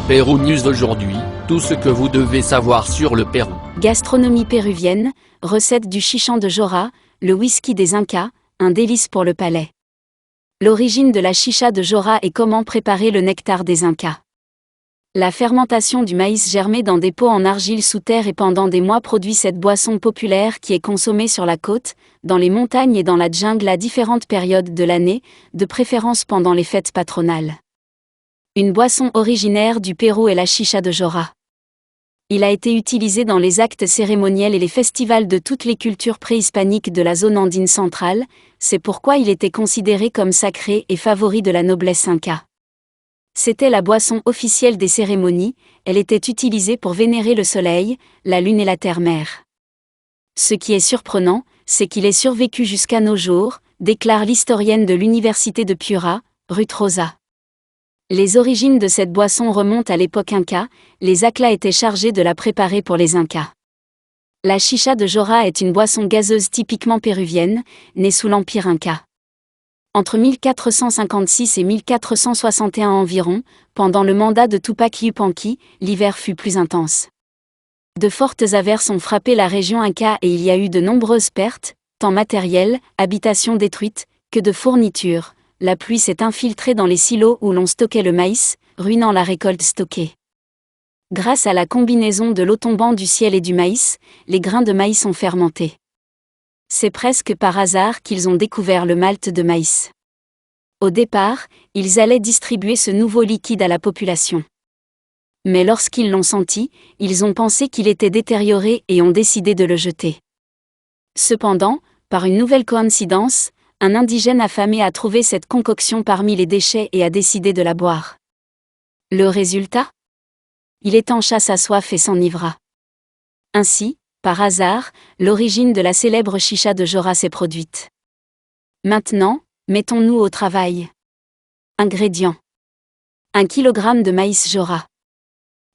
Pérou News aujourd'hui, tout ce que vous devez savoir sur le Pérou. Gastronomie péruvienne, recette du chichán de Jora, le whisky des Incas, un délice pour le palais. L'origine de la chicha de Jora et comment préparer le nectar des Incas. La fermentation du maïs germé dans des pots en argile sous terre et pendant des mois produit cette boisson populaire qui est consommée sur la côte, dans les montagnes et dans la jungle à différentes périodes de l'année, de préférence pendant les fêtes patronales. Une boisson originaire du Pérou est la chicha de Jora. Il a été utilisé dans les actes cérémoniels et les festivals de toutes les cultures préhispaniques de la zone andine centrale, c'est pourquoi il était considéré comme sacré et favori de la noblesse inca. C'était la boisson officielle des cérémonies, elle était utilisée pour vénérer le soleil, la lune et la terre-mère. Ce qui est surprenant, c'est qu'il ait survécu jusqu'à nos jours, déclare l'historienne de l'université de Piura, Ruth Rosa. Les origines de cette boisson remontent à l'époque inca, les Aklas étaient chargés de la préparer pour les Incas. La chicha de Jora est une boisson gazeuse typiquement péruvienne, née sous l'Empire inca. Entre 1456 et 1461 environ, pendant le mandat de Tupac Yupanqui, l'hiver fut plus intense. De fortes averses ont frappé la région inca et il y a eu de nombreuses pertes, tant matérielles, habitations détruites, que de fournitures. La pluie s'est infiltrée dans les silos où l'on stockait le maïs, ruinant la récolte stockée. Grâce à la combinaison de l'eau tombant du ciel et du maïs, les grains de maïs ont fermenté. C'est presque par hasard qu'ils ont découvert le malt de maïs. Au départ, ils allaient distribuer ce nouveau liquide à la population. Mais lorsqu'ils l'ont senti, ils ont pensé qu'il était détérioré et ont décidé de le jeter. Cependant, par une nouvelle coïncidence, un indigène affamé a trouvé cette concoction parmi les déchets et a décidé de la boire. Le résultat ? Il étancha sa soif et s'enivra. Ainsi, par hasard, l'origine de la célèbre chicha de Jora s'est produite. Maintenant, mettons-nous au travail. Ingrédients. 1 kg de maïs Jora.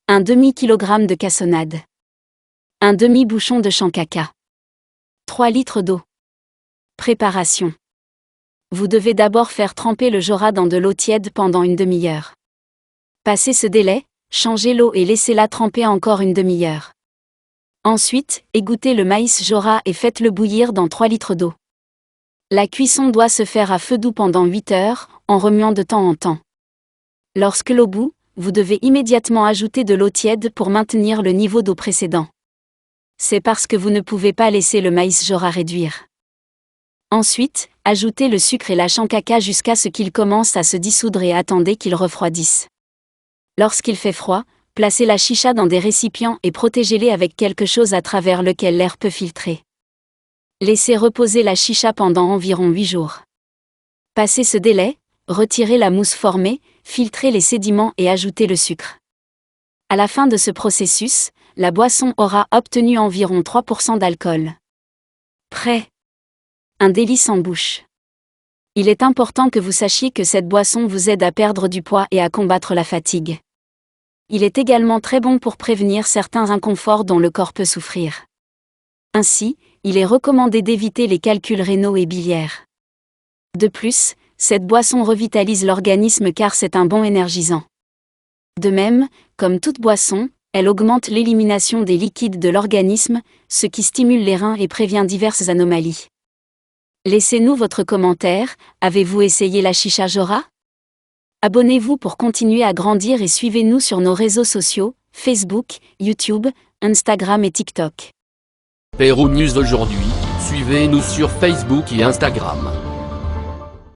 1 demi-kilogramme de cassonade. 1 demi-bouchon de chancaca. 3 litres d'eau. Préparation. Vous devez d'abord faire tremper le Jora dans de l'eau tiède pendant une demi-heure. Passez ce délai, changez l'eau et laissez-la tremper encore une demi-heure. Ensuite, égouttez le maïs Jora et faites-le bouillir dans 3 litres d'eau. La cuisson doit se faire à feu doux pendant 8 heures, en remuant de temps en temps. Lorsque l'eau bout, vous devez immédiatement ajouter de l'eau tiède pour maintenir le niveau d'eau précédent. C'est parce que vous ne pouvez pas laisser le maïs Jora réduire. Ensuite, ajoutez le sucre et la chancaca jusqu'à ce qu'ils commencent à se dissoudre et attendez qu'ils refroidissent. Lorsqu'il fait froid, placez la chicha dans des récipients et protégez-les avec quelque chose à travers lequel l'air peut filtrer. Laissez reposer la chicha pendant environ 8 jours. Passez ce délai, retirez la mousse formée, filtrez les sédiments et ajoutez le sucre. À la fin de ce processus, la boisson aura obtenu environ 3% d'alcool. Prêt. Un délice en bouche. Il est important que vous sachiez que cette boisson vous aide à perdre du poids et à combattre la fatigue. Il est également très bon pour prévenir certains inconforts dont le corps peut souffrir. Ainsi, il est recommandé d'éviter les calculs rénaux et biliaires. De plus, cette boisson revitalise l'organisme car c'est un bon énergisant. De même, comme toute boisson, elle augmente l'élimination des liquides de l'organisme, ce qui stimule les reins et prévient diverses anomalies. Laissez-nous votre commentaire, avez-vous essayé la chicha Jora ? Abonnez-vous pour continuer à grandir et suivez-nous sur nos réseaux sociaux, Facebook, YouTube, Instagram et TikTok. Pérou News aujourd'hui, suivez-nous sur Facebook et Instagram.